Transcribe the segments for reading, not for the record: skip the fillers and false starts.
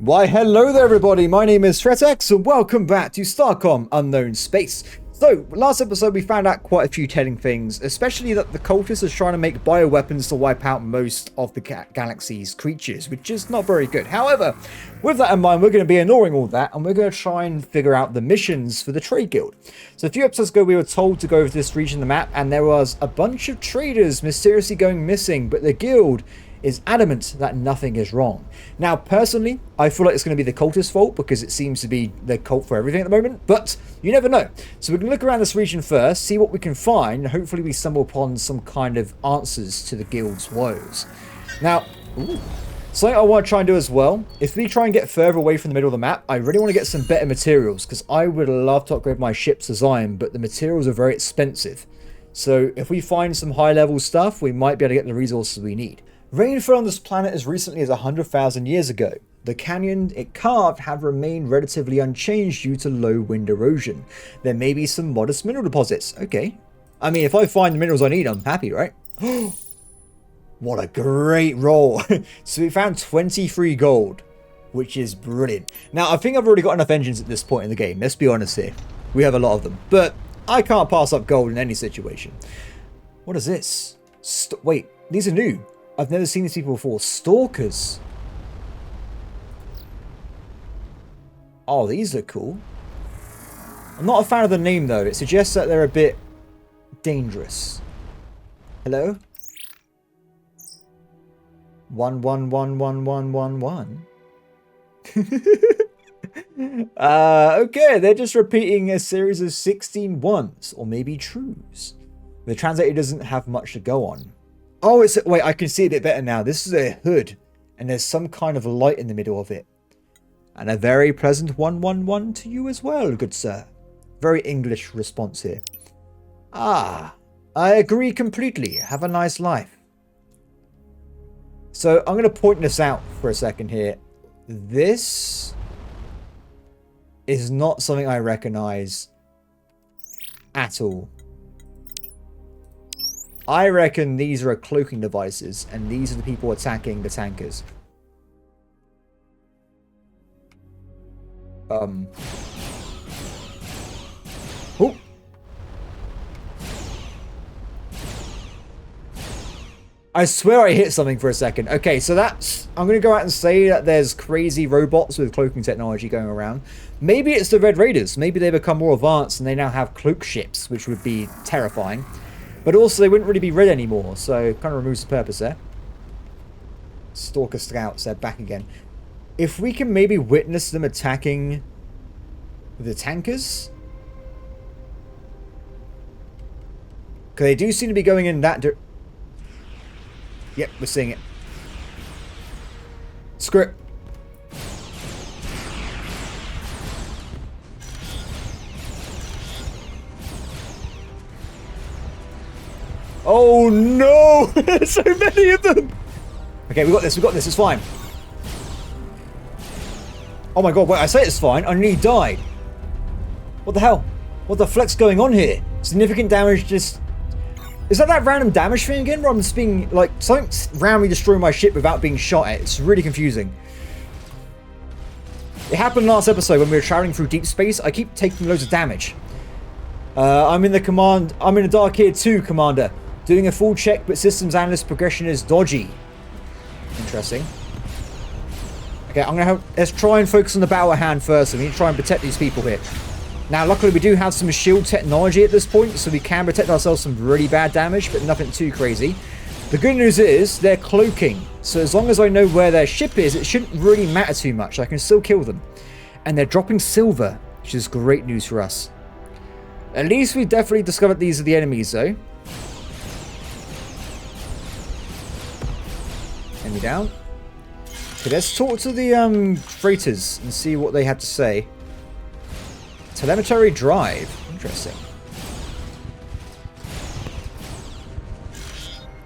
Why hello there everybody, my name is Threatx and welcome back to Starcom Unknown Space. So, last episode we found out quite a few telling things, especially that the cultists are trying to make bioweapons to wipe out most of the galaxy's creatures, which is not very good. However, with that in mind, we're going to be ignoring all that and we're going to try and figure out the missions for the trade guild. So a few episodes ago we were told to go over this region of the map and there was a bunch of traders mysteriously going missing, but the guild is adamant that nothing is wrong. Now, personally, I feel like it's going to be the cultist's fault because it seems to be the cult for everything at the moment, but you never know. So we're going to look around this region first, see what we can find, and hopefully we stumble upon some kind of answers to the guild's woes. Now, something I want to try and do as well, if we try and get further away from the middle of the map, I really want to get some better materials because I would love to upgrade my ship's design, but the materials are very expensive. So if we find some high-level stuff, we might be able to get the resources we need. Rainfall on this planet as recently as 100,000 years ago. The canyon it carved have remained relatively unchanged due to low wind erosion. There may be some modest mineral deposits. Okay. I mean, if I find the minerals I need, I'm happy, right? What a great roll. So we found 23 gold, which is brilliant. Now, I think I've already got enough engines at this point in the game. Let's be honest here. We have a lot of them. But I can't pass up gold in any situation. What is this? Wait, these are new. I've never seen these people before. Stalkers. Oh, these look cool. I'm not a fan of the name, though. It suggests that they're a bit dangerous. Hello? 11111111. Okay, they're just repeating a series of 16 ones, or maybe trues. The translator doesn't have much to go on. Oh, wait, I can see it a bit better now. This is a hood, and there's some kind of light in the middle of it. And a very pleasant 111 to you as well, good sir. Very English response here. Ah, I agree completely. Have a nice life. So I'm going to point this out for a second here. This is not something I recognize at all. I reckon these are cloaking devices, and these are the people attacking the tankers. Oh. I swear I hit something for a second. Okay, so that's... I'm going to go out and say that there's crazy robots with cloaking technology going around. Maybe it's the Red Raiders. Maybe they become more advanced and they now have cloak ships, which would be terrifying. But also, they wouldn't really be red anymore, so kind of removes the purpose there. Stalker scouts, they're back again. If we can maybe witness them attacking the tankers? Because they do seem to be going in that direction. Yep, we're seeing it. Script. Oh no! There's so many of them! Okay, we got this, it's fine. Oh my god, wait, I say it's fine, I nearly died. What the hell? What the fleck's going on here? Significant damage just... Is that random damage thing again? Where I'm just being, like, something's randomly destroying my ship without being shot at. It's really confusing. It happened last episode when we were traveling through deep space. I keep taking loads of damage. I'm in a Dark Here 2, Commander. Doing a full check, but systems analyst progression is dodgy. Interesting. Okay, let's try and focus on the battle at hand first. We need to try and protect these people here. Now, luckily, we do have some shield technology at this point, so we can protect ourselves from really bad damage, but nothing too crazy. The good news is they're cloaking, so as long as I know where their ship is, it shouldn't really matter too much. I can still kill them. And they're dropping silver, which is great news for us. At least we've definitely discovered these are the enemies, though. Enemy down. Okay, let's talk to the freighters and see what they had to say. Telemetry drive. Interesting.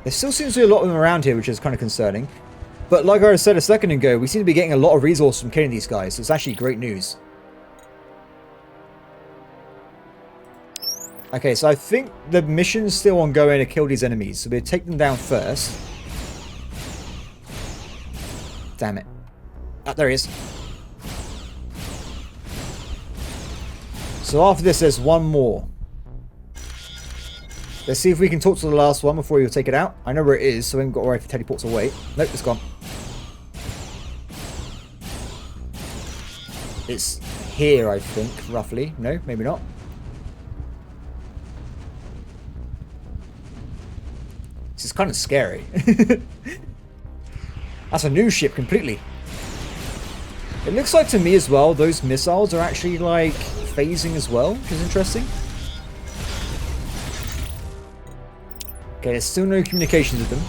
There still seems to be a lot of them around here, which is kind of concerning. But like I said a second ago, we seem to be getting a lot of resources from killing these guys, so it's actually great news. Okay, so I think the mission's still ongoing to kill these enemies, so we'll take them down first. Damn it. Oh, there he is. So after this, there's one more. Let's see if we can talk to the last one before we take it out. I know where it is, so we haven't got to worry if it teleports away. Nope, it's gone. It's here, I think, roughly. No, maybe not. This is kind of scary. That's a new ship completely. It looks like to me as well, those missiles are actually like phasing as well, which is interesting. Okay, there's still no communication with them.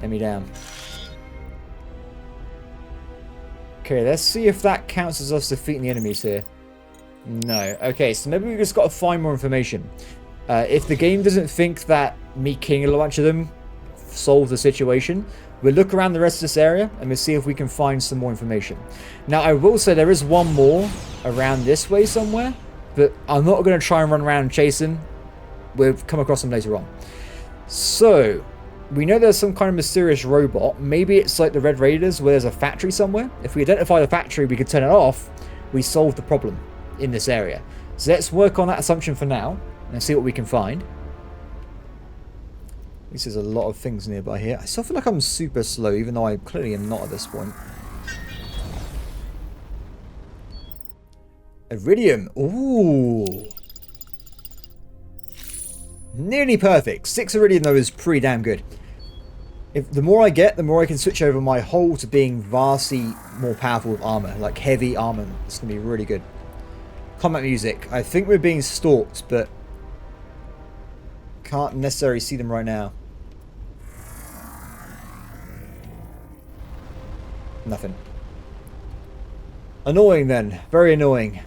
Let me down. Okay, let's see if that counts as us defeating the enemies here. No. Okay, so maybe we just got to find more information. If the game doesn't think that me killing a bunch of them solves the situation, we'll look around the rest of this area and we'll see if we can find some more information. Now, I will say there is one more around this way somewhere, but I'm not going to try and run around and chase him. We'll come across him later on. So, we know there's some kind of mysterious robot. Maybe it's like the Red Raiders where there's a factory somewhere. If we identify the factory, we can turn it off. We solve the problem in this area. So let's work on that assumption for now and see what we can find. This is a lot of things nearby here. I still feel like I'm super slow, even though I clearly am not at this point. Iridium. Ooh. Nearly perfect. 6 Iridium, though, is pretty damn good. If the more I get, the more I can switch over my hull to being vastly more powerful with armor. Like heavy armor. It's going to be really good. Combat music. I think we're being stalked, but can't necessarily see them right now. Nothing. Annoying then. Very annoying.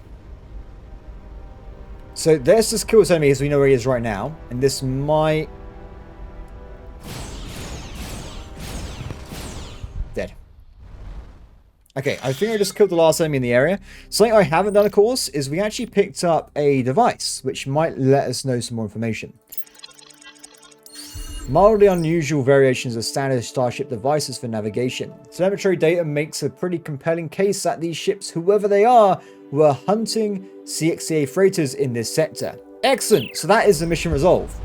So let's just kill this enemy as we know where he is right now. And this might... Dead. Okay, I think I just killed the last enemy in the area. Something I haven't done, of course, is we actually picked up a device, which might let us know some more information. Mildly unusual variations of standard starship devices for navigation. Telemetry data makes a pretty compelling case that these ships, whoever they are, were hunting CXCA freighters in this sector. Excellent! So that is the mission resolved.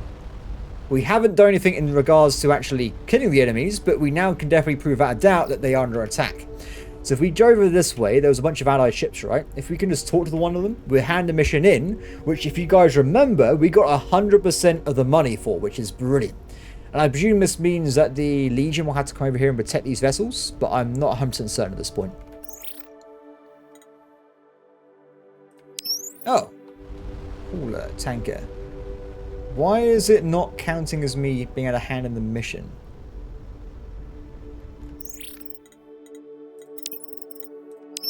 We haven't done anything in regards to actually killing the enemies, but we now can definitely prove without a doubt that they are under attack. So if we drove over this way, there was a bunch of allied ships, right? If we can just talk to one of them, we'll hand the mission in, which if you guys remember, we got 100% of the money for, which is brilliant. And I presume this means that the Legion will have to come over here and protect these vessels, but I'm not 100% certain at this point. Oh. Cooler, tanker. Why is it not counting as me being able to hand in the mission?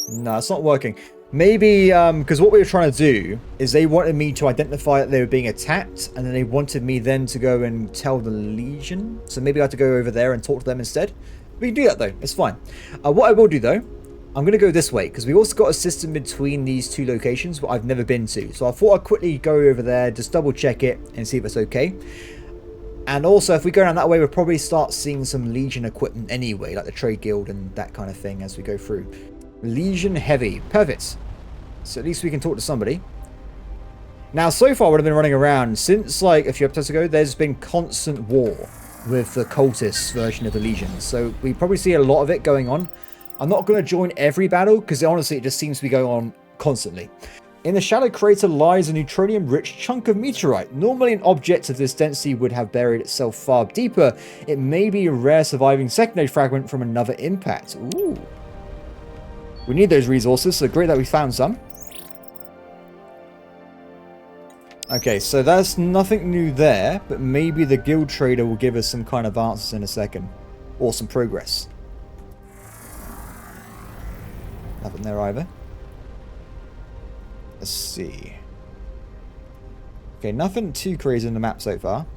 No, it's not working. Maybe, because what we were trying to do is they wanted me to identify that they were being attacked, and then they wanted me then to go and tell the Legion. So maybe I had to go over there and talk to them instead. We can do that though, it's fine. What I will do though, I'm going to go this way, because we also got a system between these two locations, but I've never been to. So I thought I'd quickly go over there, just double check it, and see if it's okay. And also, if we go down that way, we'll probably start seeing some Legion equipment anyway, like the Trade Guild and that kind of thing as we go through. Legion Heavy. Perfect. So at least we can talk to somebody. Now, so far, what I've been running around, since like a few episodes ago, there's been constant war with the cultist version of the Legion. So we probably see a lot of it going on. I'm not going to join every battle, because honestly, it just seems to be going on constantly. In the shallow crater lies a neutronium-rich chunk of meteorite. Normally, an object of this density would have buried itself far deeper. It may be a rare surviving secondary fragment from another impact. Ooh. We need those resources, so great that we found some. Okay, so that's nothing new there, but maybe the guild trader will give us some kind of answers in a second. Or some progress. Nothing there either. Let's see. Okay, nothing too crazy in the map so far.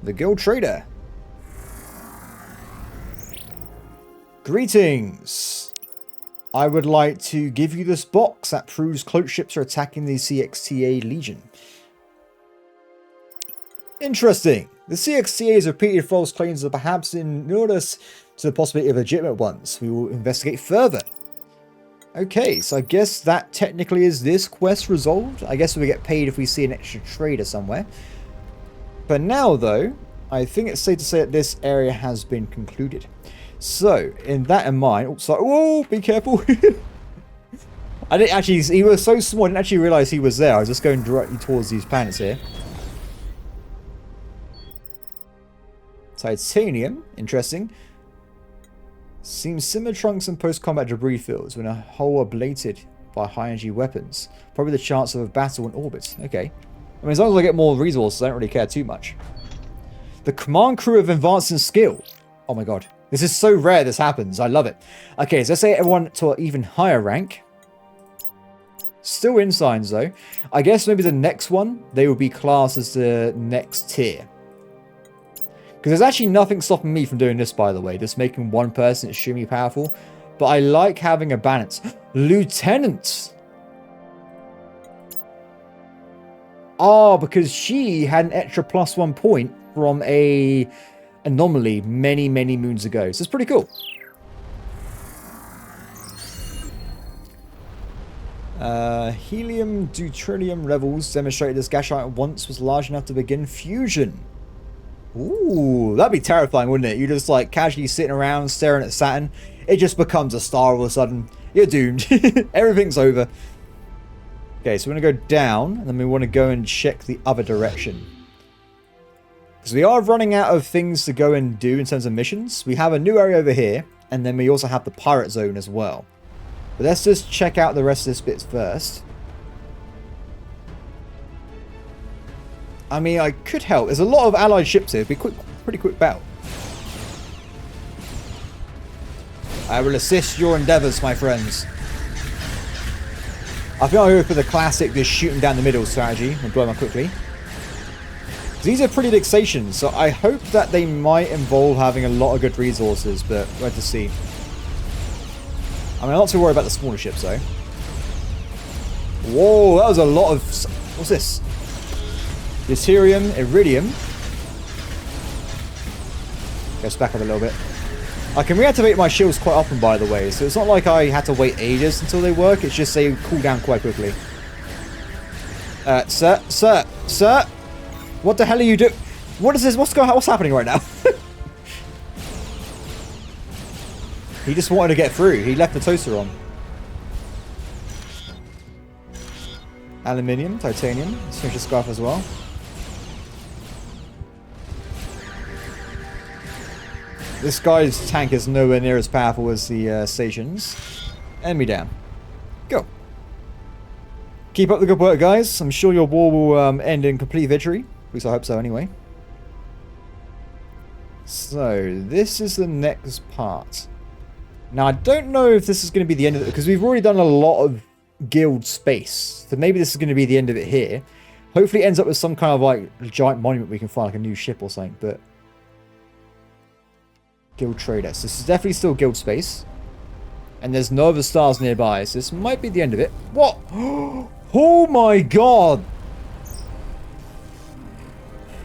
The guild trader. Greetings. I would like to give you this box that proves cloaked ships are attacking the CXTA Legion. Interesting. The CXTA has repeated false claims that perhaps in notice to the possibility of legitimate ones. We will investigate further. Okay, so I guess that technically is this quest resolved. I guess we get paid if we see an extra trader somewhere. For now, though, I think it's safe to say that this area has been concluded. So, in that in mind... Oh, sorry. Whoa, be careful. I didn't actually... He was so small, I didn't actually realize he was there. I was just going directly towards these planets here. Titanium. Interesting. Seems similar trunks and post-combat debris fields when a hull ablated by high-energy weapons. Probably the chance of a battle in orbit. Okay. I mean, as long as I get more resources, I don't really care too much. The command crew of advancing skill. Oh my god. This is so rare this happens. I love it. Okay, so let's say everyone to an even higher rank. Still in signs, though. I guess maybe the next one, they will be classed as the next tier. Because there's actually nothing stopping me from doing this, by the way. Just making one person extremely powerful. But I like having a balance. Lieutenant! Oh, because she had an extra +1 point from a anomaly many, many moons ago. So it's pretty cool. Helium deuterium levels demonstrated this gas giant once was large enough to begin fusion. Ooh, that'd be terrifying, wouldn't it? You're just like casually sitting around staring at Saturn. It just becomes a star all of a sudden. You're doomed. Everything's over. Okay, so we're going to go down, and then we want to go and check the other direction. Because we are running out of things to go and do in terms of missions. We have a new area over here, and then we also have the pirate zone as well. But let's just check out the rest of this bit first. I mean, I could help. There's a lot of allied ships here. It'd be pretty quick battle. I will assist your endeavors, my friends. I think I'll go for the classic, just shooting down the middle strategy and blow them up quickly. These are pretty big stations, so I hope that they might involve having a lot of good resources, but we'll have to see. I mean, I'm not too worried about the smaller ships, though. Whoa, that was a lot of... What's this? Deuterium, iridium. Goes back up a little bit. I can reactivate my shields quite often, by the way, so it's not like I had to wait ages until they work. It's just they cool down quite quickly. Sir. What the hell are you doing? What is this? What's happening right now? He just wanted to get through. He left the toaster on. Aluminium, titanium. Let's finish the scarf as well. This guy's tank is nowhere near as powerful as the stations. Enemy down. Go. Keep up the good work, guys. I'm sure your war will end in complete victory. At least I hope so, anyway. So, this is the next part. Now, I don't know if this is going to be the end of it, because we've already done a lot of guild space. So maybe this is going to be the end of it here. Hopefully it ends up with some kind of, like, giant monument we can find, like a new ship or something, but... Guild traders. This is definitely still guild space. And there's no other stars nearby, so this might be the end of it. What? Oh my god!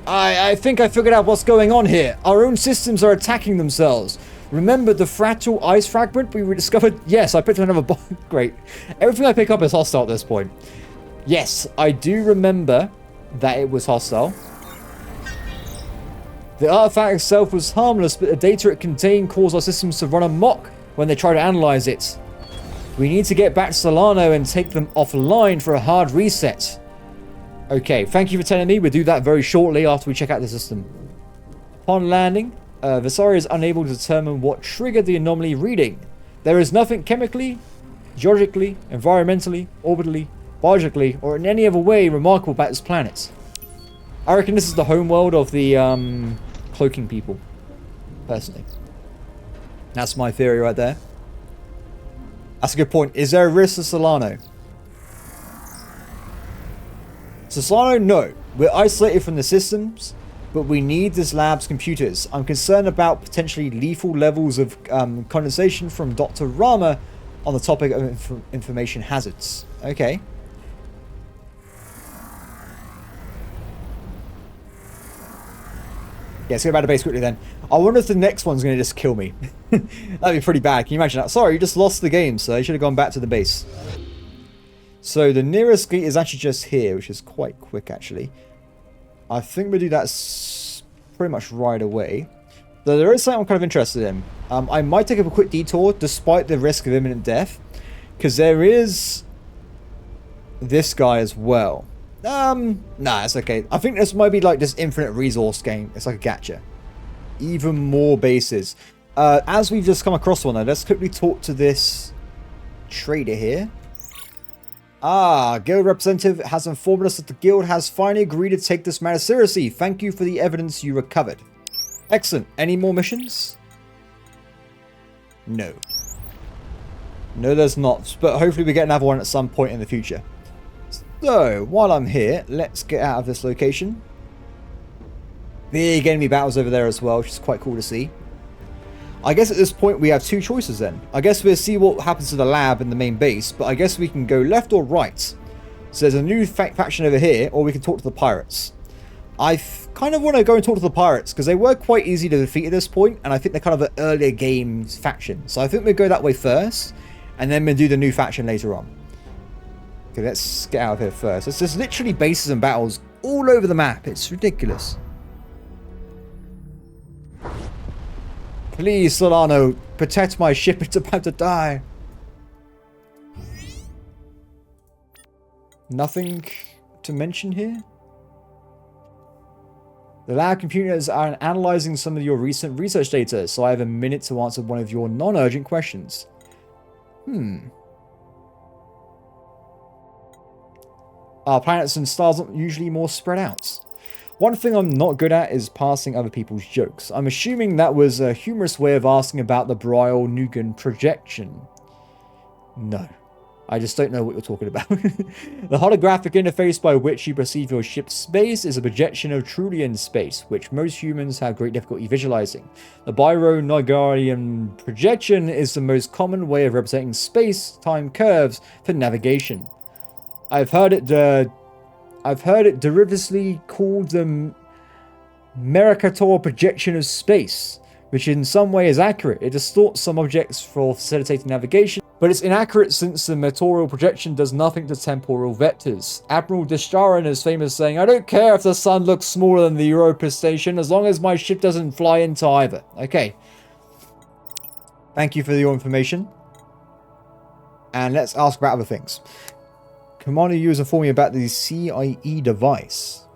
I think I figured out what's going on here. Our own systems are attacking themselves. Remember the fractal ice fragment we rediscovered? Yes, I picked up another bomb. Great. Everything I pick up is hostile at this point. Yes, I do remember that it was hostile. The artifact itself was harmless, but the data it contained caused our systems to run amok when they try to analyze it. We need to get back to Solano and take them offline for a hard reset. Okay, thank you for telling me. We'll do that very shortly after we check out the system. Upon landing, Visari is unable to determine what triggered the anomaly reading. There is nothing chemically, geologically, environmentally, orbitally, biologically, or in any other way remarkable about this planet. I reckon this is the homeworld of the cloaking people, personally. That's my theory right there. That's a good point. Is there a risk to Solano? So Solano, no. We're isolated from the systems, but we need this lab's computers. I'm concerned about potentially lethal levels of condensation from Dr. Rama on the topic of information hazards. Okay. Yeah, let's go back to base quickly then. I wonder if the next one's going to just kill me. That'd be pretty bad. Can you imagine that? Sorry, you just lost the game, so you should have gone back to the base. So the nearest gate is actually just here, which is quite quick, actually. I think we'll do that pretty much right away. Though there is something I'm kind of interested in. I might take a quick detour, despite the risk of imminent death. Because there is this guy as well. Nah, it's okay. I think this might be like this infinite resource game. It's like a gacha. Even more bases. As we've just come across one though, let's quickly talk to this trader here. Ah, guild representative has informed us that the guild has finally agreed to take this matter seriously. Thank you for the evidence you recovered. Excellent. Any more missions? No. No, there's not. But hopefully we get another one at some point in the future. So, while I'm here, let's get out of this location. Big enemy battles over there as well, which is quite cool to see. I guess at this point we have two choices then. I guess we'll see what happens to the lab and the main base, but I guess we can go left or right. So there's a new faction over here, or we can talk to the pirates. I kind of want to go and talk to the pirates, because they were quite easy to defeat at this point, and I think they're kind of an earlier game faction. So I think we'll go that way first, and then we'll do the new faction later on. Okay, let's get out of here first. There's just literally bases and battles all over the map. It's ridiculous. Please, Solano, protect my ship. It's about to die. Nothing to mention here? The lab computers are analyzing some of your recent research data, so I have a minute to answer one of your non-urgent questions. Our planets and stars aren't usually more spread out. One thing I'm not good at is passing other people's jokes. I'm assuming that was a humorous way of asking about the Brial-Nugan projection. No. I just don't know what you're talking about. The holographic interface by which you perceive your ship's space is a projection of Trulian space, which most humans have great difficulty visualizing. The Biro-Nagarian projection is the most common way of representing space-time curves for navigation. I've heard it derivatively called the Mercator projection of space, which in some way is accurate. It distorts some objects for facilitating navigation, but it's inaccurate since the meteorial projection does nothing to temporal vectors. Admiral Dishtaran is famous saying, "I don't care if the sun looks smaller than the Europa station, as long as my ship doesn't fly into either." Okay. Thank you for your information. And let's ask about other things. Commander Yu is informing me about the CIE device.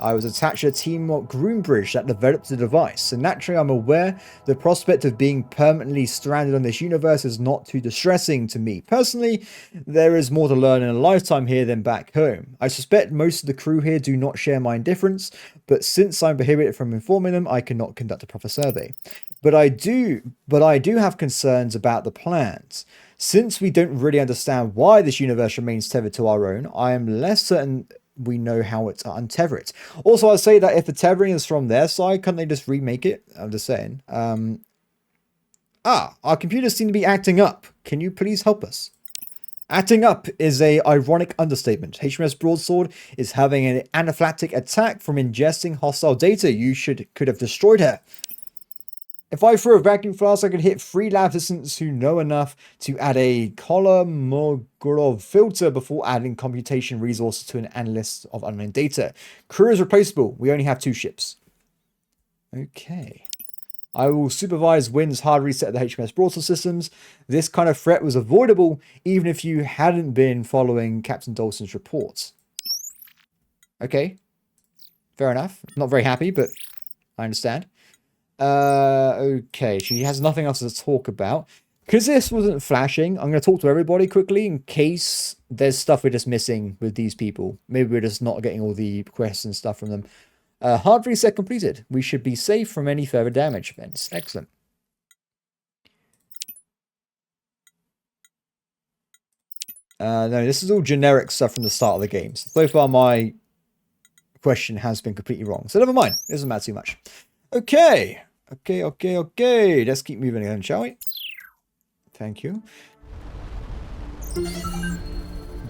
I was attached to a team at Groombridge that developed the device, and naturally I'm aware the prospect of being permanently stranded on this universe is not too distressing to me. Personally, there is more to learn in a lifetime here than back home. I suspect most of the crew here do not share my indifference, but since I'm prohibited from informing them, I cannot conduct a proper survey. But I do have concerns about the plans. Since we don't really understand why this universe remains tethered to our own, I am less certain we know how to untether it. Also, I'll say that if the tethering is from their side, can't they just remake it? I'm just saying. Our computers seem to be acting up. Can you please help us? Acting up is a ironic understatement. HMS Broadsword is having an anaphylactic attack from ingesting hostile data. You could have destroyed her. If I threw a vacuum flask, I could hit 3 lab assistants who know enough to add a Kolmogorov filter before adding computation resources to an analyst of unknown data. Crew is replaceable. We only have 2 ships. Okay. I will supervise Wynn's hard reset of the HMS Broadsword systems. This kind of threat was avoidable even if you hadn't been following Captain Dawson's reports. Okay. Fair enough. Not very happy, but I understand. Okay, she has nothing else to talk about. Because this wasn't flashing, I'm going to talk to everybody quickly in case there's stuff we're just missing with these people. Maybe we're just not getting all the quests and stuff from them. Hard reset completed. We should be safe from any further damage events. Excellent. No, this is all generic stuff from the start of the game. So far my question has been completely wrong. So never mind. It doesn't matter too much. Okay. Okay. Let's keep moving on, shall we? Thank you.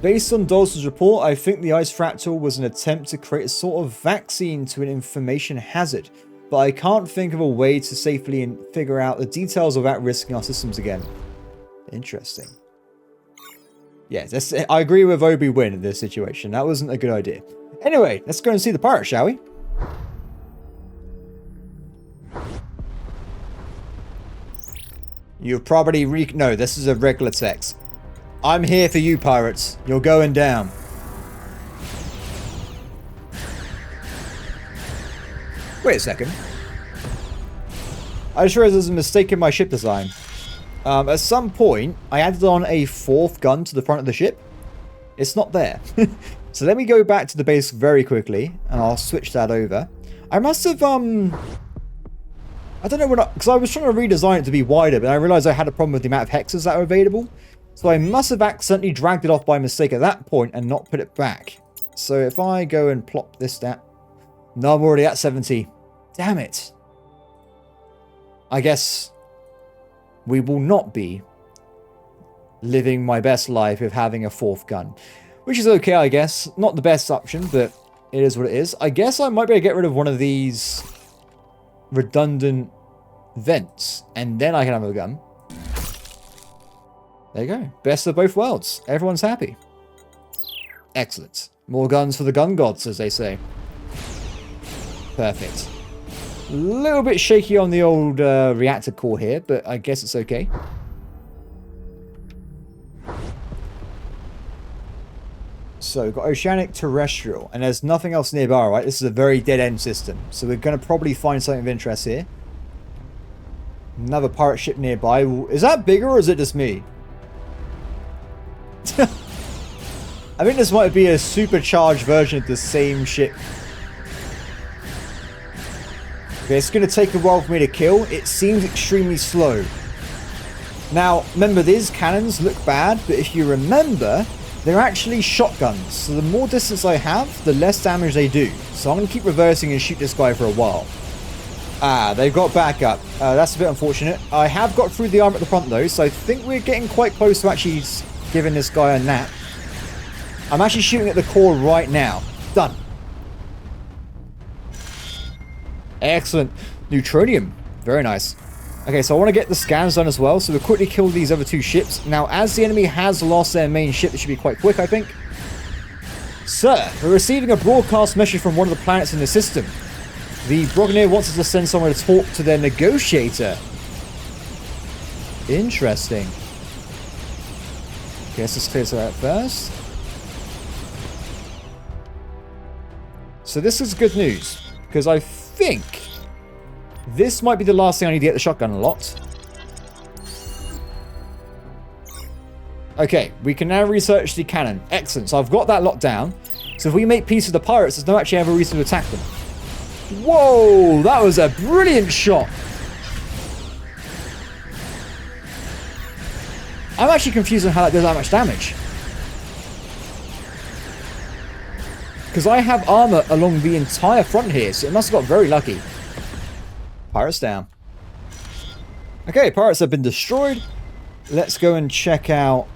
Based on Dawson's report, I think the ice fractal was an attempt to create a sort of vaccine to an information hazard. but I can't think of a way to safely figure out the details without risking our systems again. Interesting. Yes, I agree with Obi-Wan in this situation. That wasn't a good idea. Anyway, let's go and see the pirate, shall we? You've probably no, this is a regular text. I'm here for you, pirates. You're going down. Wait a second. I just realized there's a mistake in my ship design. At some point, I added on a 4th gun to the front of the ship. It's not there. So let me go back to the base very quickly, and I'll switch that over. I must have, I don't know what, because I was trying to redesign it to be wider, but I realized I had a problem with the amount of hexes that were available. So I must have accidentally dragged it off by mistake at that point and not put it back. So if I go and plop this down. No, I'm already at 70. Damn it. I guess we will not be living my best life with having a 4th gun. Which is okay, I guess. Not the best option, but it is what it is. I guess I might be able to get rid of one of these redundant vents. And then I can have a gun. There you go. Best of both worlds. Everyone's happy. Excellent. More guns for the gun gods, as they say. Perfect. A little bit shaky on the old reactor core here, but I guess it's okay. So we've got oceanic, terrestrial, and there's nothing else nearby, right? This is a very dead-end system, so we're going to probably find something of interest here. Another pirate ship nearby. Is that bigger, or is it just me? I think this might be a supercharged version of the same ship. Okay, it's going to take a while for me to kill. It seems extremely slow. Now, remember, these cannons look bad, but if you remember, they're actually shotguns. So the more distance I have, the less damage they do. So I'm going to keep reversing and shoot this guy for a while. Ah, they've got backup. That's a bit unfortunate. I have got through the armor at the front, though, so I think we're getting quite close to actually giving this guy a nap. I'm actually shooting at the core right now. Done. Excellent. Neutronium. Very nice. Okay, so I want to get the scans done as well, so we'll quickly kill these other 2 ships. Now, as the enemy has lost their main ship, it should be quite quick, I think. Sir, we're receiving a broadcast message from one of the planets in the system. The Brogonier wants us to send someone to talk to their negotiator. Interesting. Okay, let's just clear that out first. So this is good news, because I think this might be the last thing I need to get the shotgun unlocked. Okay, we can now research the cannon. Excellent, so I've got that locked down. So if we make peace with the pirates, there's no actually ever reason to attack them. Whoa, that was a brilliant shot. I'm actually confused on how that does that much damage. Because I have armor along the entire front here, so it must have got very lucky. Pirates down. Okay, pirates have been destroyed. Let's go and check out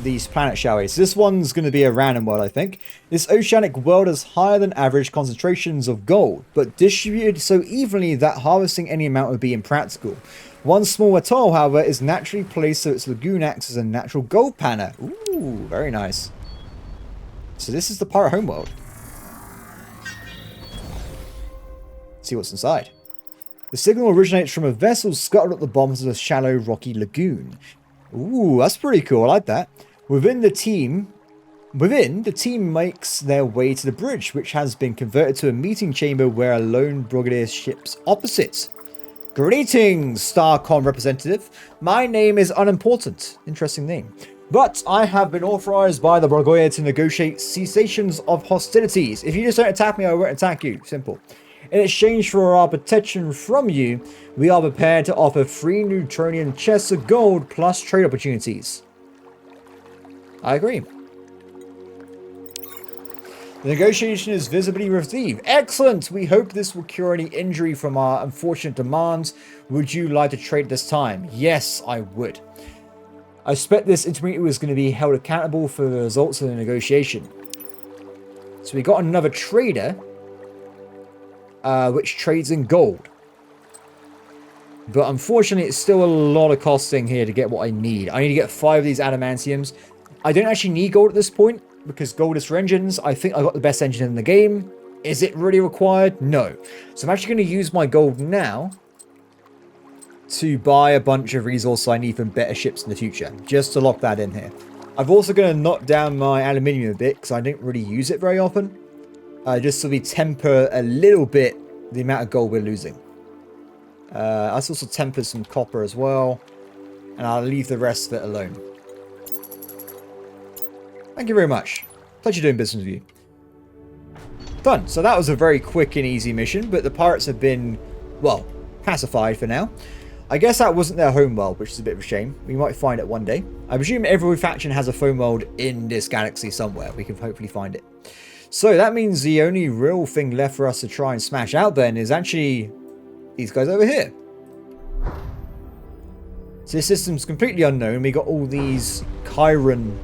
these planets, shall we? So this one's going to be a random world, I think. This oceanic world has higher than average concentrations of gold, but distributed so evenly that harvesting any amount would be impractical. One small atoll, however, is naturally placed so its lagoon acts as a natural gold panner. Ooh, very nice. So this is the pirate homeworld. Let's see what's inside. The signal originates from a vessel scuttled at the bottom of a shallow, rocky lagoon. Ooh, that's pretty cool. I like that. Within, the team makes their way to the bridge, which has been converted to a meeting chamber where a lone Brigadier ship's opposite. Greetings, Starcom representative. My name is unimportant. Interesting name. But I have been authorized by the Brigadier to negotiate cessations of hostilities. If you just don't attack me, I won't attack you. Simple. In exchange for our protection from you, we are prepared to offer 3 Neutronian chests of gold plus trade opportunities. I agree. The negotiation is visibly received. Excellent! We hope this will cure any injury from our unfortunate demands. Would you like to trade this time? Yes, I would. I suspect this intermediary was going to be held accountable for the results of the negotiation. So we got another trader. Which trades in gold. But unfortunately, it's still a lot of costing here to get what I need. I need to get 5 of these adamantiums. I don't actually need gold at this point, because gold is for engines. I think I got the best engine in the game. Is it really required? No. So I'm actually going to use my gold now to buy a bunch of resources I need from better ships in the future, just to lock that in here. I'm also going to knock down my aluminium a bit, because I don't really use it very often. Just so we temper a little bit the amount of gold we're losing. I also temper some copper as well, and I'll leave the rest of it alone. Thank you very much. Pleasure doing business with you. Done. So that was a very quick and easy mission, but the pirates have been, well, pacified for now. I guess that wasn't their home world, which is a bit of a shame. We might find it one day. I presume every faction has a home world in this galaxy somewhere. We can hopefully find it. So that means the only real thing left for us to try and smash out then is actually these guys over here. So this system's completely unknown. We got all these Chiron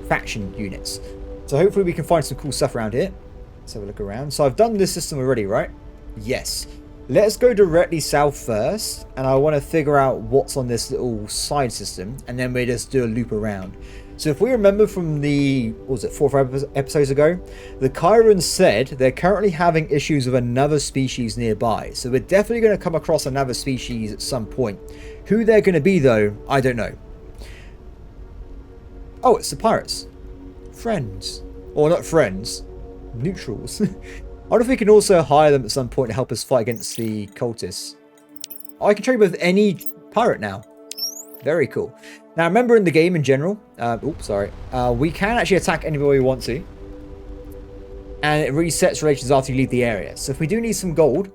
faction units. So hopefully we can find some cool stuff around here. Let's have a look around. So I've done this system already, right? Yes. Let's go directly south first. And I want to figure out what's on this little side system. And then we just do a loop around. So if we remember from the, what was it, 4 or 5 episodes ago, the Chiron said they're currently having issues with another species nearby. So we're definitely going to come across another species at some point. Who they're going to be, though, I don't know. Oh, it's the pirates. Friends. Or not friends. Neutrals. I wonder if we can also hire them at some point to help us fight against the cultists. Oh, I can trade with any pirate now. Very cool. Now, remember in the game in general, we can actually attack anybody we want to. And it resets relations after you leave the area. So if we do need some gold,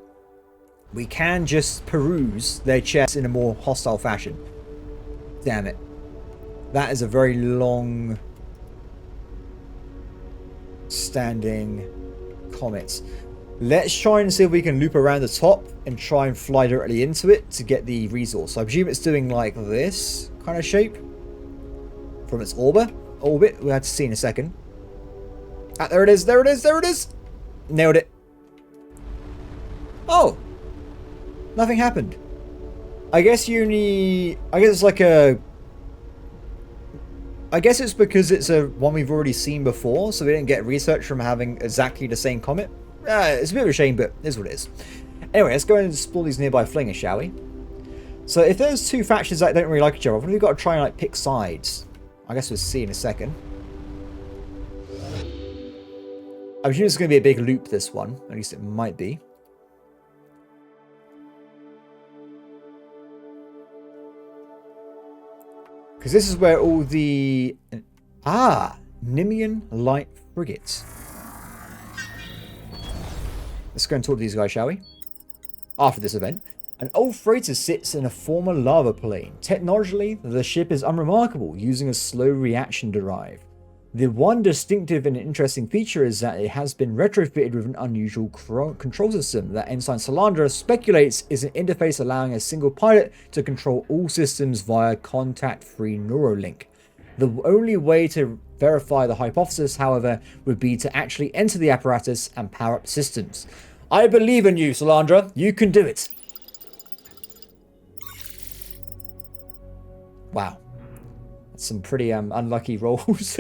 we can just peruse their chests in a more hostile fashion. Damn it. That is a very long standing comet. Let's try and see if we can loop around the top and try and fly directly into it to get the resource. So I presume it's doing like this kind of shape from its orbit. We'll have to see in a second. Ah, there it is, there it is, there it is. Nailed it. Oh, nothing happened. I guess it's like a, I guess it's because it's a one we've already seen before, so we didn't get research from having exactly the same comet. It's a bit of a shame, but it is what it is. Anyway, let's go and explore these nearby flingers, shall we? So if there's 2 factions that don't really like each other, what have we got to try and like pick sides? I guess we'll see in a second. I'm assuming it's going to be a big loop, this one. At least it might be. Because this is where all the... Nimion light frigates. Let's go and talk to these guys, shall we? After this event. An old freighter sits in a former lava plain. Technologically, the ship is unremarkable, using a slow reaction drive. The one distinctive and interesting feature is that it has been retrofitted with an unusual control system that Ensign Salandra speculates is an interface allowing a single pilot to control all systems via contact-free Neuralink. The only way to verify the hypothesis, however, would be to actually enter the apparatus and power up systems. I believe in you, Salandra. You can do it. Wow. That's some pretty unlucky rolls.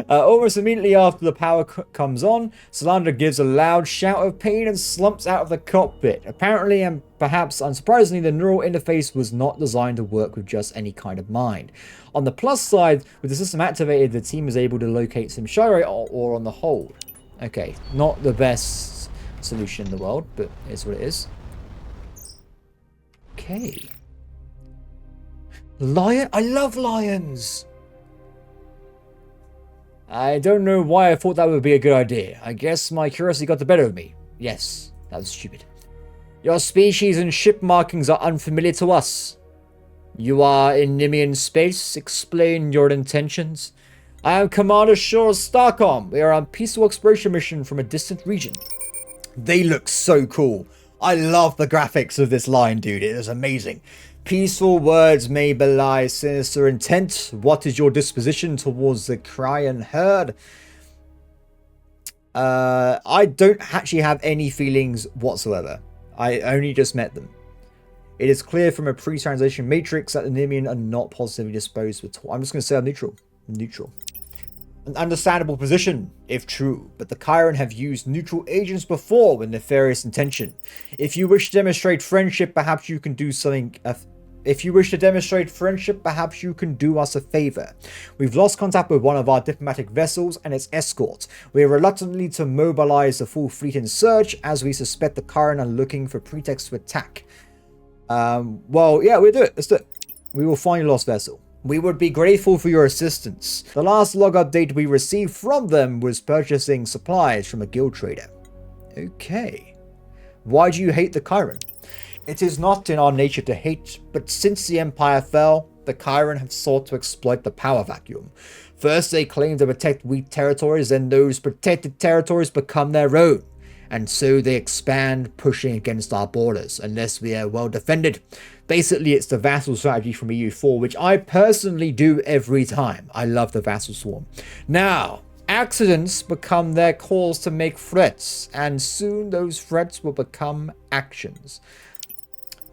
Almost immediately after the power comes on, Salandra gives a loud shout of pain and slumps out of the cockpit. Apparently, and perhaps unsurprisingly, the neural interface was not designed to work with just any kind of mind. On the plus side, with the system activated, the team is able to locate some Shire ore on the hold. Okay, not the best solution in the world, but it's what it is. Okay. Lion? I love lions! I don't know why I thought that would be a good idea. I guess my curiosity got the better of me. Yes, that was stupid. Your species and ship markings are unfamiliar to us. You are in Nimion Space. Explain your intentions. I am Commander Shaw of Starcom. We are on a peaceful exploration mission from a distant region. They look so cool. I love the graphics of this line, dude. It is amazing. Peaceful words may belie sinister intent. What is your disposition towards the Cryan herd? I don't actually have any feelings whatsoever. I only just met them. It is clear from a pre-translation matrix that the Nimion are not positively disposed at all. I'm just going to say I'm neutral. Neutral. An understandable position, if true, but the Chiron have used neutral agents before with nefarious intention. If you wish to demonstrate friendship, perhaps you can do something... If you wish to demonstrate friendship, perhaps you can do us a favor. We've lost contact with one of our diplomatic vessels and its escort. We are reluctantly to mobilize the full fleet in search, as we suspect the Chiron are looking for pretext to attack. Well, yeah, we'll do it. Let's do it. We will find your lost vessel. We would be grateful for your assistance. The last log update we received from them was purchasing supplies from a guild trader. Okay. Why do you hate the Chiron? It is not in our nature to hate, but since the Empire fell, the Chiron have sought to exploit the power vacuum. First they claim to protect weak territories, then those protected territories become their own. And so they expand, pushing against our borders, unless we are well defended. Basically, it's the vassal strategy from EU4, which I personally do every time. I love the vassal swarm. Now, accidents become their cause to make threats, and soon those threats will become actions.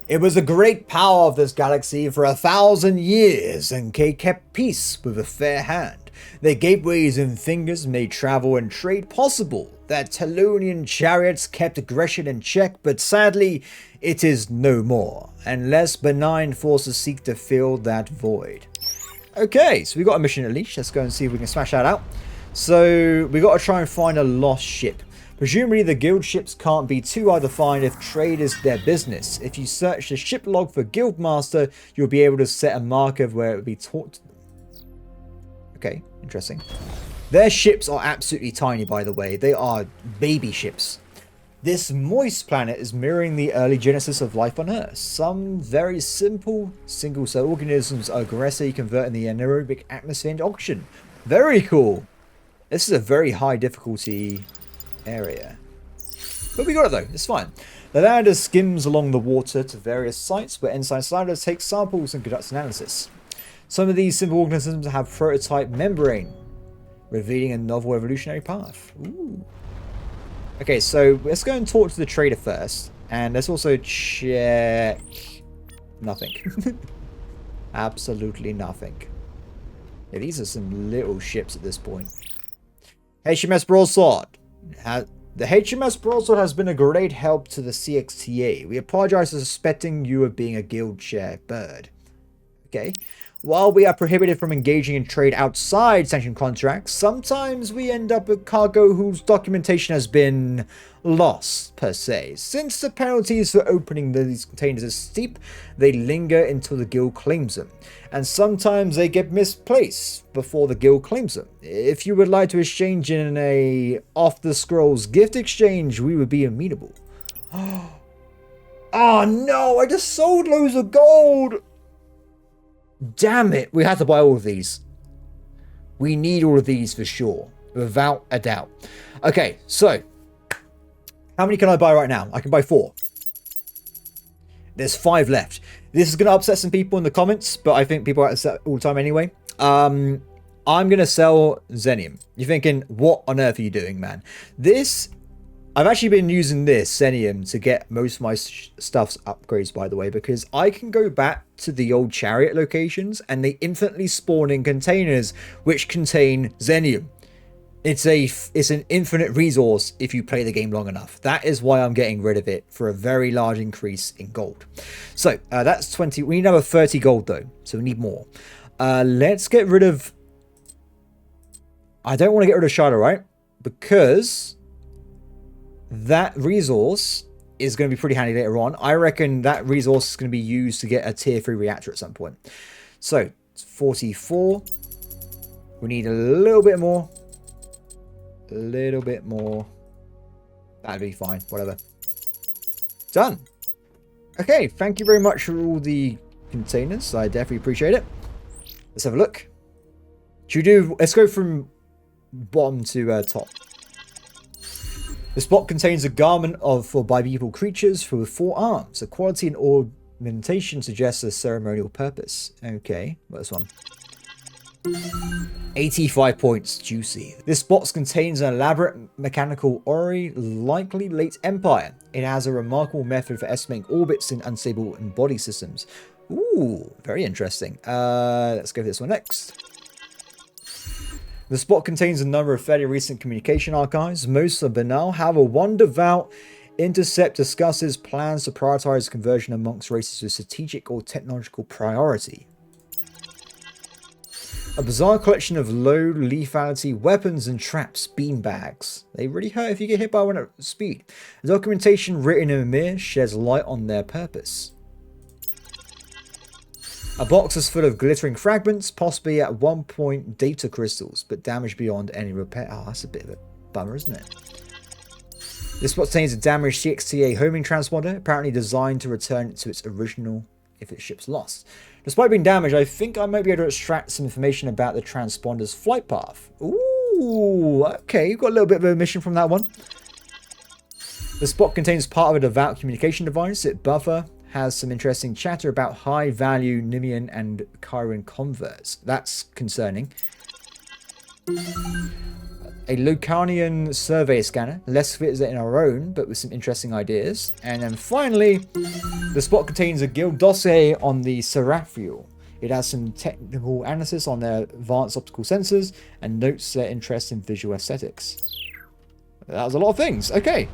It was a great power of this galaxy for 1,000 years, and they kept peace with a fair hand. Their gateways and fingers made travel and trade possible. Their Telonian chariots kept aggression in check, but sadly, it is no more, unless benign forces seek to fill that void. Okay, so we got a mission at least. Let's go and see if we can smash that out. So we got to try and find a lost ship. Presumably the guild ships can't be too hard to find if trade is their business. If you search the ship log for Guildmaster, you'll be able to set a marker where it will be taught to them. Okay, interesting. Their ships are absolutely tiny, by the way. They are baby ships. This moist planet is mirroring the early genesis of life on Earth. Some very simple single-cell organisms are aggressively converting the anaerobic atmosphere into oxygen. Very cool. This is a very high difficulty area. But we got it though, it's fine. The lander skims along the water to various sites where Ensign Slider takes samples and conducts analysis. Some of these simple organisms have prototype membrane, revealing a novel evolutionary path. Ooh. Okay, so let's go and talk to the trader first. And let's also check... nothing. Absolutely nothing. Yeah, these are some little ships at this point. HMS Broadsword. The HMS Broadsword has been a great help to the CXTA. We apologize for suspecting you of being a guild share bird. Okay. While we are prohibited from engaging in trade outside sanctioned contracts, sometimes we end up with cargo whose documentation has been lost, per se. Since the penalties for opening these containers are steep, they linger until the guild claims them. And sometimes they get misplaced before the guild claims them. If you would like to exchange in a off-the-scrolls gift exchange, we would be amenable. Oh no, I just sold loads of gold! Damn it, we had to buy all of these. We need all of these for sure, without a doubt. Okay, so how many can I buy right now? I can buy 4. There's 5 left. This is going to upset some people in the comments, but I think people are upset all the time anyway. I'm going to sell Xenium. You're thinking, what on earth are you doing, man? I've actually been using this Xenium to get most of my stuff's upgrades, by the way, because I can go back to the old chariot locations and they infinitely spawn in containers which contain Xenium. It's an infinite resource if you play the game long enough. That is why I'm getting rid of it for a very large increase in gold. So that's 20. We need another 30 gold though, so we need more. Let's get rid of... I don't want to get rid of Shiloh, right? Because that resource is going to be pretty handy later on. I reckon that resource is going to be used to get a tier 3 reactor at some point. So, it's 44. We need a little bit more. A little bit more. That'd be fine. Whatever. Done. Okay, thank you very much for all the containers. I definitely appreciate it. Let's have a look. Should we do... Let's go from bottom to top. The spot contains a garment for bipedal creatures with 4 arms. The quality and ornamentation suggests a ceremonial purpose. Okay, what's this one? 85 points, juicy. This box contains an elaborate mechanical orrery, likely late Empire. It has a remarkable method for estimating orbits in unstable body systems. Ooh, very interesting. Let's go for this one next. The spot contains a number of fairly recent communication archives. Most are banal, however, one devout intercept discusses plans to prioritize conversion amongst races with strategic or technological priority. A bizarre collection of low lethality weapons and traps, beanbags. They really hurt if you get hit by one at speed. The documentation written in mirror sheds light on their purpose. A box is full of glittering fragments, possibly at one point data crystals, but damaged beyond any repair. Oh, that's a bit of a bummer, isn't it? This box contains a damaged CXTA homing transponder, apparently designed to return it to its original if its ship's lost. Despite being damaged, I think I might be able to extract some information about the transponder's flight path. Ooh, okay, you've got a little bit of a mission from that one. The spot contains part of a devout communication device. Its buffer has some interesting chatter about high-value Nimion and Chiron converts. That's concerning. A Lucanian survey scanner, less fit in our own, but with some interesting ideas. And then finally, the spot contains a guild dossier on the Seraphiel. It has some technical analysis on their advanced optical sensors and notes their interest in visual aesthetics. That was a lot of things. Okay.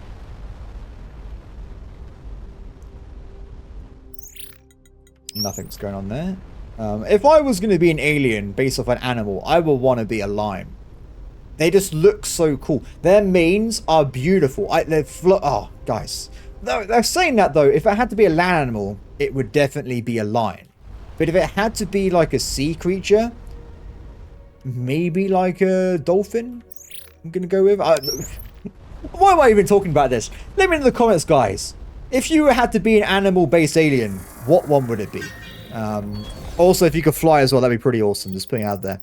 Nothing's going on there. If I was going to be an alien based off an animal, I would want to be a lion. They just look so cool. Their manes are beautiful. Oh, guys. They're saying that, though. If it had to be a land animal, it would definitely be a lion. But if it had to be like a sea creature, maybe like a dolphin, I'm going to go with. Why am I even talking about this? Let me know in the comments, guys. If you had to be an animal-based alien, what one would it be? Also, if you could fly as well, that'd be pretty awesome. Just putting it out there.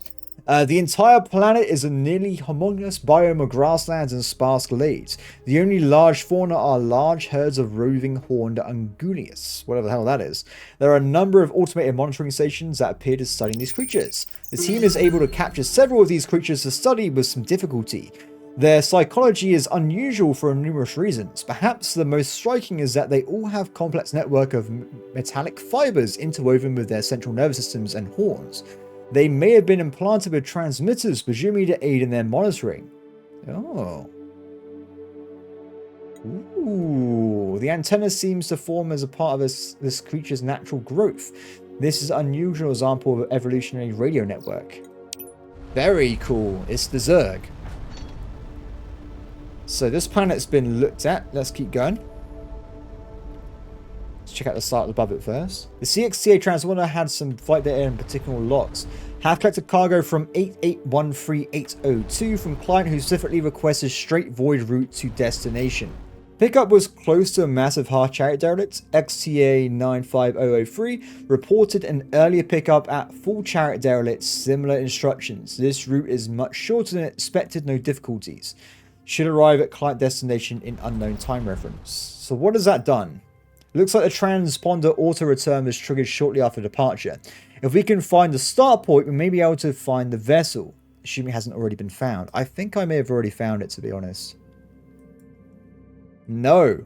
The entire planet is a nearly homogeneous biome of grasslands and sparse glades. The only large fauna are large herds of roving horned ungulius, whatever the hell that is. There are a number of automated monitoring stations that appear to study these creatures. The team is able to capture several of these creatures to study with some difficulty. Their psychology is unusual for numerous reasons. Perhaps the most striking is that they all have a complex network of metallic fibers interwoven with their central nervous systems and horns. They may have been implanted with transmitters, presumably to aid in their monitoring. Oh. Ooh. The antenna seems to form as a part of this creature's natural growth. This is an unusual example of an evolutionary radio network. Very cool. It's the Zerg. So this planet's been looked at. Let's keep going. Let's check out the site above it first. The CXTA transponder had some flight data and particular logs. Have collected cargo from 8813802 from client who specifically requested straight void route to destination. Pickup was close to a massive half-chariot derelict. XTA 95003 reported an earlier pickup at full chariot derelict, similar instructions. This route is much shorter than expected, no difficulties. Should arrive at client destination in unknown time reference. So what has that done? Looks like the transponder auto return was triggered shortly after departure. If we can find the start point, we may be able to find the vessel, assuming it hasn't already been found. I think I may have already found it, to be honest. No.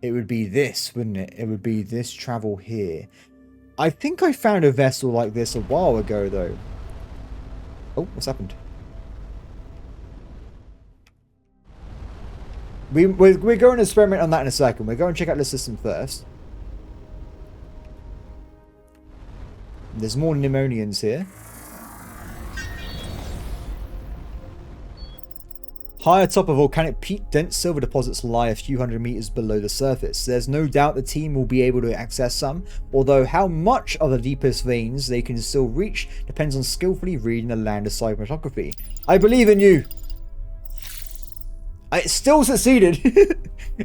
It would be this, wouldn't it? It would be this travel here. I think I found a vessel like this a while ago, though. Oh, what's happened? We're going to experiment on that in a second. We're going to check out the system first. There's more Nimonians here. High atop a volcanic peak, dense silver deposits lie a few hundred meters below the surface. There's no doubt the team will be able to access some, although how much of the deepest veins they can still reach depends on skillfully reading the land of cyberphotography. I believe in you! It still succeeded!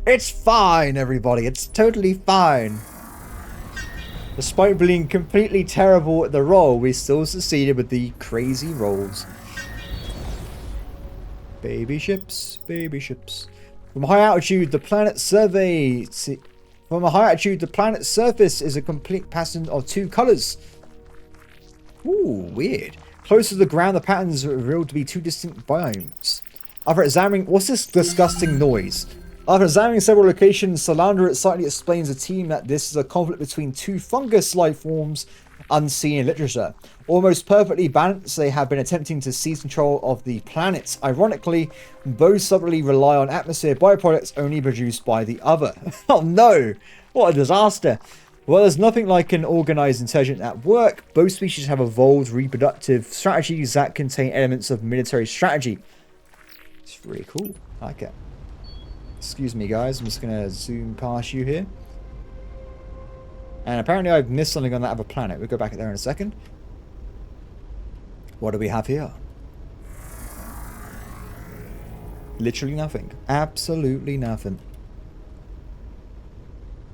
It's fine, everybody. It's totally fine. Despite being completely terrible at the roll, we still succeeded with the crazy rolls. Baby ships, baby ships. From high altitude, the planet survey From a high altitude, the planet's surface is a complete pattern of two colors. Ooh, weird. Closer to the ground, the patterns are revealed to be two distinct biomes. After examining... What's this disgusting noise? After examining several locations, Salander slightly explains to the team that this is a conflict between two fungus life forms unseen in literature. Almost perfectly balanced, they have been attempting to seize control of the planet. Ironically, both subtly rely on atmosphere byproducts only produced by the other. Oh no! What a disaster! Well, there's nothing like an organized intelligence at work. Both species have evolved reproductive strategies that contain elements of military strategy. It's really cool. I like it. Excuse me, guys. I'm just going to zoom past you here. And apparently I've missed something on that other planet. We'll go back there in a second. What do we have here? Literally nothing. Absolutely nothing.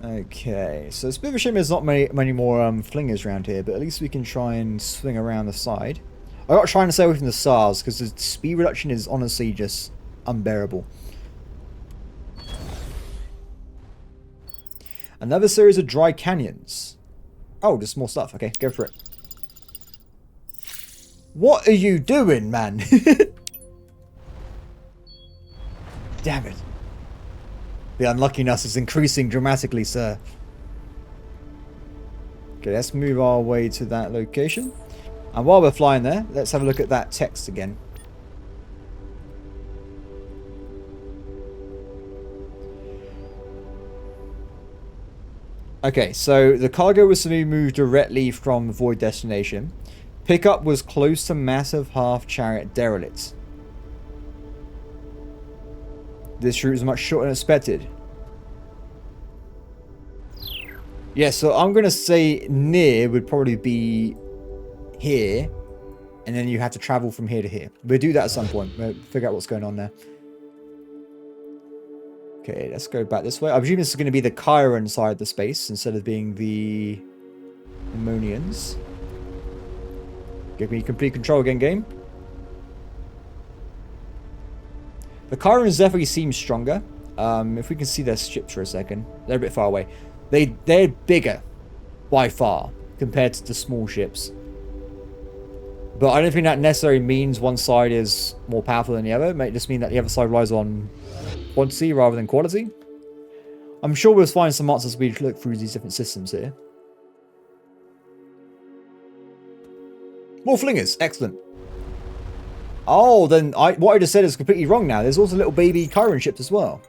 Okay, so it's a bit of a shame there's not many more flingers around here, but at least we can try and swing around the side. I got trying to stay away from the SARS because the speed reduction is honestly just unbearable. Another series of dry canyons. Oh, there's more stuff. Okay, go for it. What are you doing, man? Damn it. The unluckiness is increasing dramatically, sir. Okay, let's move our way to that location. And while we're flying there, let's have a look at that text again. Okay, so the cargo was to be moved directly from Void destination. Pickup was close to massive half-chariot derelict. This route is much shorter than expected. Yeah, so I'm going to say near would probably be here. And then you have to travel from here to here. We'll do that at some point. We'll figure out what's going on there. Okay, let's go back this way. I presume this is going to be the Chiron side of the space instead of being the Ammonians. Give me complete control again, game. The Chirons definitely seem stronger. If we can see their ships for a second. They're a bit far away. They're bigger, by far, compared to the small ships. But I don't think that necessarily means one side is more powerful than the other. It might just mean that the other side relies on quantity rather than quality. I'm sure we'll find some answers as we look through these different systems here. More flingers. Excellent. Oh, then what I just said is completely wrong now. There's also little baby Chiron ships as well.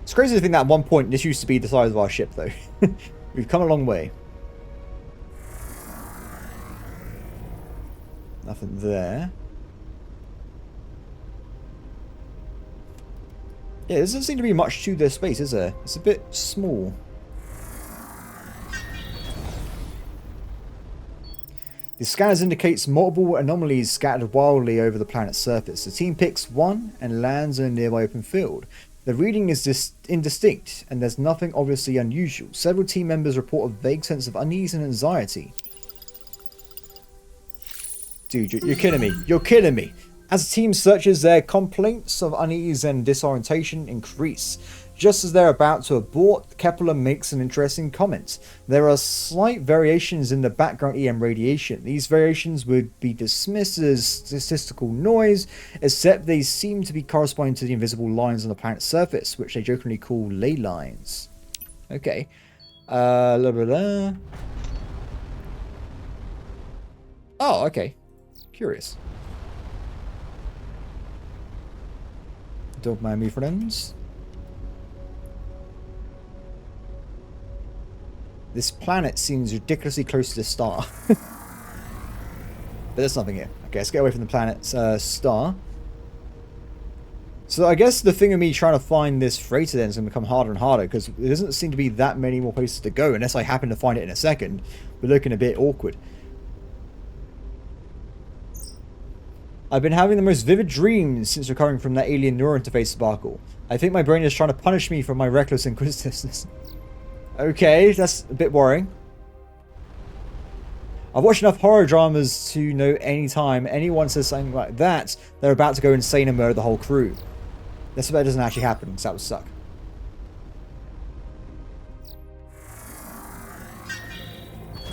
It's crazy to think that at one point this used to be the size of our ship, though. We've come a long way. Nothing there. Yeah, there doesn't seem to be much to this space, is there? It's a bit small. The scanners indicates multiple anomalies scattered wildly over the planet's surface. The team picks one and lands in a nearby open field. The reading is indistinct, and there's nothing obviously unusual. Several team members report a vague sense of unease and anxiety. Dude, you're kidding me. You're kidding me. As the team searches, their complaints of unease and disorientation increase. Just as they're about to abort, Kepler makes an interesting comment. There are slight variations in the background EM radiation. These variations would be dismissed as statistical noise, except they seem to be corresponding to the invisible lines on the planet's surface, which they jokingly call ley lines. Okay. Blah, blah, blah. Oh, okay. Curious. Don't mind me, friends. This planet seems ridiculously close to the star. But there's nothing here. Okay, let's get away from the planet's star. So I guess the thing of me trying to find this freighter then is going to become harder and harder, because there doesn't seem to be that many more places to go, unless I happen to find it in a second. We're looking a bit awkward. I've been having the most vivid dreams since recovering from that alien neural interface debacle. I think my brain is trying to punish me for my reckless inquisitiveness. Okay, that's a bit worrying. I've watched enough horror dramas to know anytime anyone says something like that, they're about to go insane and murder the whole crew. Let's hope that doesn't actually happen, because that would suck.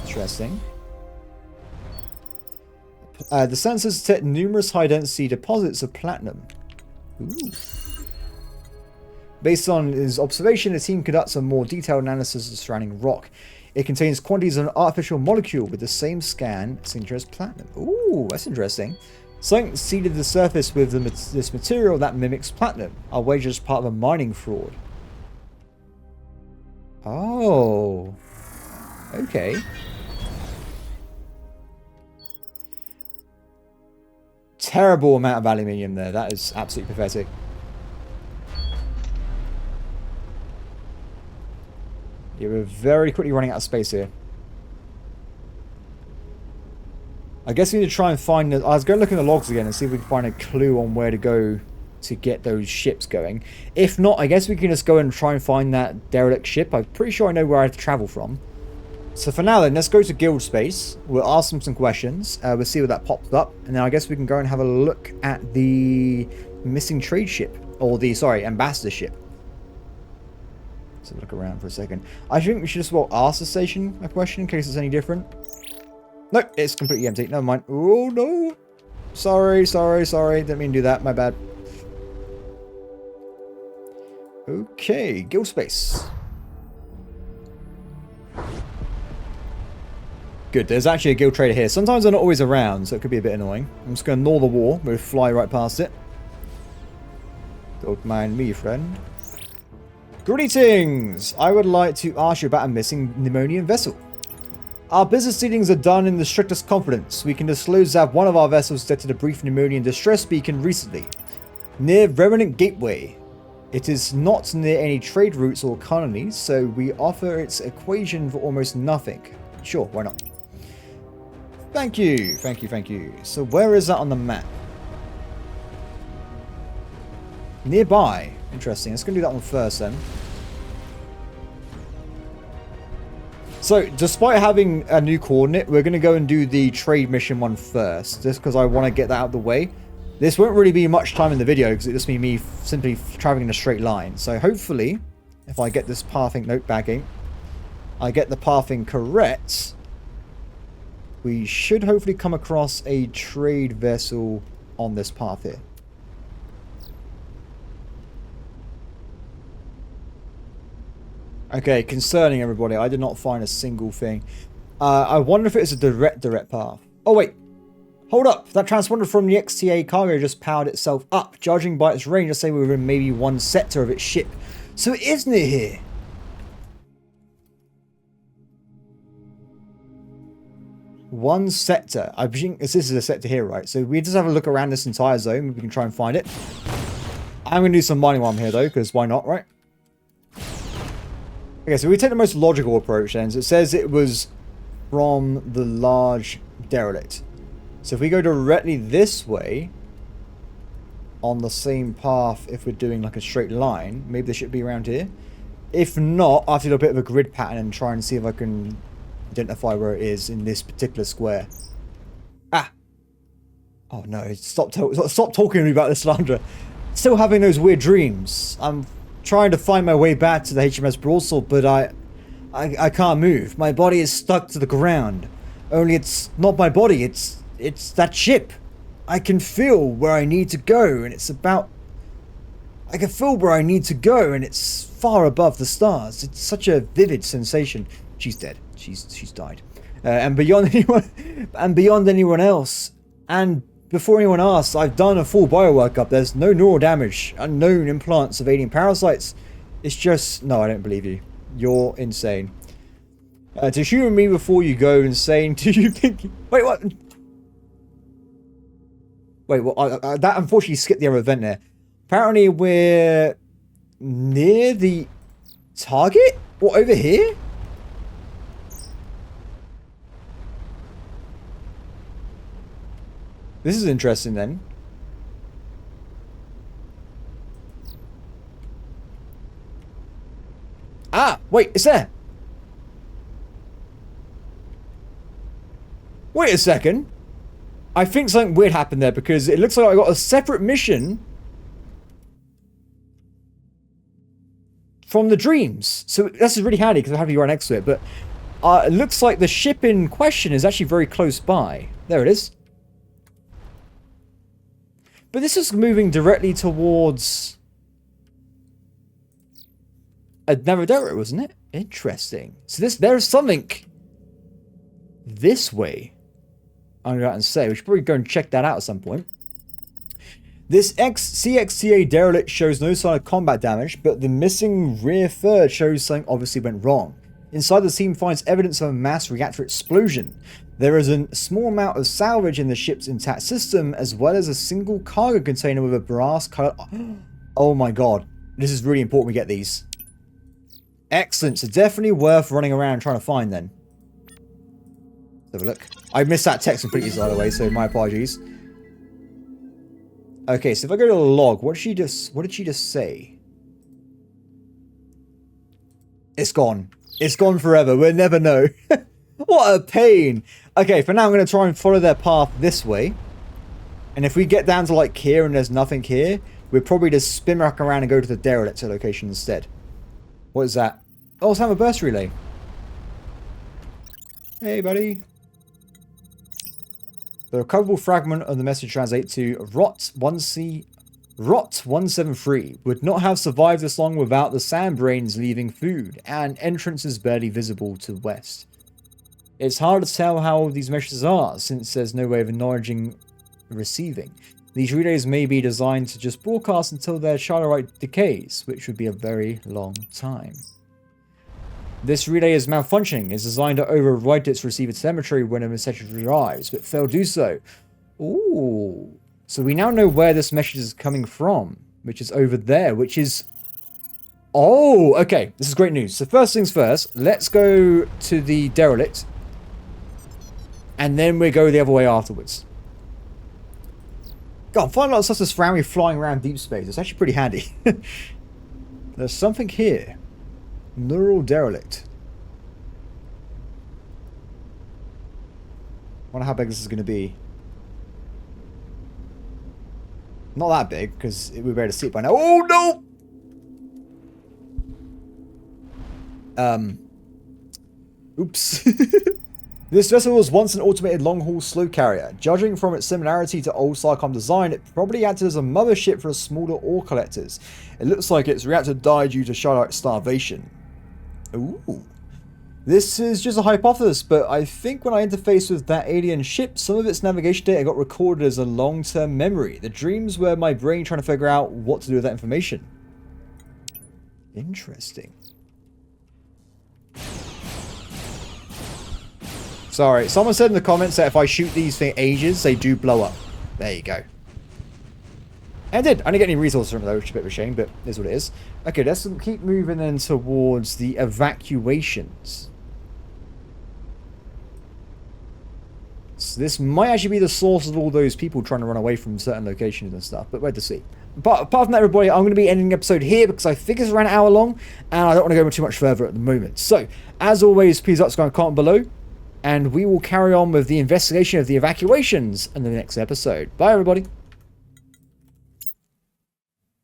Interesting. The sensors detect numerous high-density deposits of platinum. Ooh. Based on his observation, the team conducts a more detailed analysis of the surrounding rock. It contains quantities of an artificial molecule with the same scan signature as platinum. Ooh, that's interesting. Something seeded the surface with this material that mimics platinum. Our wager is part of a mining fraud. Oh. Okay. Terrible amount of aluminium there. That is absolutely pathetic. Yeah, we're very quickly running out of space here. I guess we need to try and find... I was going to look in the logs again and see if we can find a clue on where to go to get those ships going. If not, I guess we can just go and try and find that derelict ship. I'm pretty sure I know where I have to travel from. So for now then, let's go to guild space. We'll ask them some questions. We'll see what that pops up. And then I guess we can go and have a look at the missing trade ship. Or the, sorry, ambassador ship. Let's have a look around for a second. I think we should just well ask the station a question in case it's any different. Nope, it's completely empty. Never mind. Oh no. Sorry. Didn't mean to do that. My bad. Okay, guild space. Good, there's actually a guild trader here. Sometimes they're not always around, so it could be a bit annoying. I'm just going to ignore the wall. We'll fly right past it. Don't mind me, friend. Greetings! I would like to ask you about a missing Nimion vessel. Our business dealings are done in the strictest confidence. We can disclose that one of our vessels detected a brief Nimion distress beacon recently, near Remnant Gateway. It is not near any trade routes or colonies, so we offer its equation for almost nothing. Sure, why not? Thank you. So where is that on the map? Nearby. Interesting. Let's go do that one first then. So, despite having a new coordinate, we're going to go and do the trade mission one first, just because I want to get that out of the way. This won't really be much time in the video, because it'll just be me simply traveling in a straight line. So, hopefully, if I get this pathing, note bagging, I get the pathing correct, we should hopefully come across a trade vessel on this path here. Okay, concerning everybody, I did not find a single thing. I wonder if it's a direct path. Oh wait, hold up. That transponder from the XTA cargo just powered itself up. Judging by its range, I say we're in maybe one sector of its ship. So it is near here. One sector. I think this is a sector here, right? So we just have a look around this entire zone. We can try and find it. I'm going to do some mining while I'm here though, because why not, right? Okay, so we take the most logical approach then. So it says it was from the large derelict. So if we go directly this way, on the same path, if we're doing like a straight line, maybe this should be around here. If not, I have to do a bit of a grid pattern and try and see if I can identify where it is in this particular square. Ah! Oh no, stop talking to me about this, Sandra. Still having those weird dreams. I'm trying to find my way back to the HMS Broadsword, but I can't move. My body is stuck to the ground. Only it's not my body, it's that ship. I can feel where I need to go, and it's about... I can feel where I need to go, and it's far above the stars. It's such a vivid sensation. She's dead. She's died. And beyond anyone else, and before anyone asks, I've done a full bio workup. There's no neural damage, unknown implants of alien parasites. It's just... No, I don't believe you. You're insane. To humor me before you go insane, do you think... Wait, what? Wait, well, that unfortunately skipped the other event there. Apparently we're near the target? What, over here? This is interesting then. Ah, wait, it's there. Wait a second. I think something weird happened there because it looks like I got a separate mission from the dreams. So this is really handy because I have you right next to it. But it looks like the ship in question is actually very close by. There it is. But this is moving directly towards another derelict, wasn't it? Interesting. So there's something this way. I'm going to go out and say. We should probably go and check that out at some point. This CXTA derelict shows no sign of combat damage, but the missing rear third shows something obviously went wrong. Inside, the team finds evidence of a mass reactor explosion. There is a small amount of salvage in the ship's intact system, as well as a single cargo container with a brass colored... Oh my god. This is really important we get these. Excellent. So definitely worth running around trying to find then. Let's have a look. I missed that text completely, by the way, so my apologies. Okay, so if I go to the log, what did she just say? It's gone. It's gone forever. We'll never know. What a pain. Okay, for now I'm going to try and follow their path this way. And if we get down to like here and there's nothing here, we'll probably just spin back around and go to the derelict location instead. What is that? Oh, it's a burst relay. Hey, buddy. The recoverable fragment of the message translates to Rot173 would not have survived this long without the sand brains leaving food, and entrance is barely visible to the west. It's hard to tell how old these messages are, since there's no way of acknowledging receiving. These relays may be designed to just broadcast until their charterite decays, which would be a very long time. This relay is malfunctioning. It's designed to overwrite its receiver telemetry when a message arrives, but failed to do so. Ooh. So we now know where this message is coming from, which is over there, which is... Oh, okay. This is great news. So first things first, let's go to the derelict, and then we go the other way afterwards. God, I'm finding a lot of stuff that's around me flying around deep space. It's actually pretty handy. There's something here. Neural derelict. Wonder how big this is going to be. Not that big, because we'd be able to see it by now. Oh, no! Oops. This vessel was once an automated long-haul slow carrier. Judging from its similarity to old Starcom design, it probably acted as a mothership for smaller ore collectors. It looks like its reactor died due to charterite starvation. Ooh. This is just a hypothesis, but I think when I interfaced with that alien ship, some of its navigation data got recorded as a long-term memory. The dreams were my brain trying to figure out what to do with that information. Interesting. Sorry, someone said in the comments that if I shoot these for ages, they do blow up. There you go. And I did. I didn't get any resources from those, which is a bit of a shame, but it is what it is. Okay, let's keep moving then towards the evacuations. So this might actually be the source of all those people trying to run away from certain locations and stuff, but wait to see. But apart from that, everybody, I'm going to be ending the episode here because I think it's around an hour long, and I don't want to go too much further at the moment. So, as always, please subscribe and comment below, and we will carry on with the investigation of the evacuations in the next episode. Bye, everybody.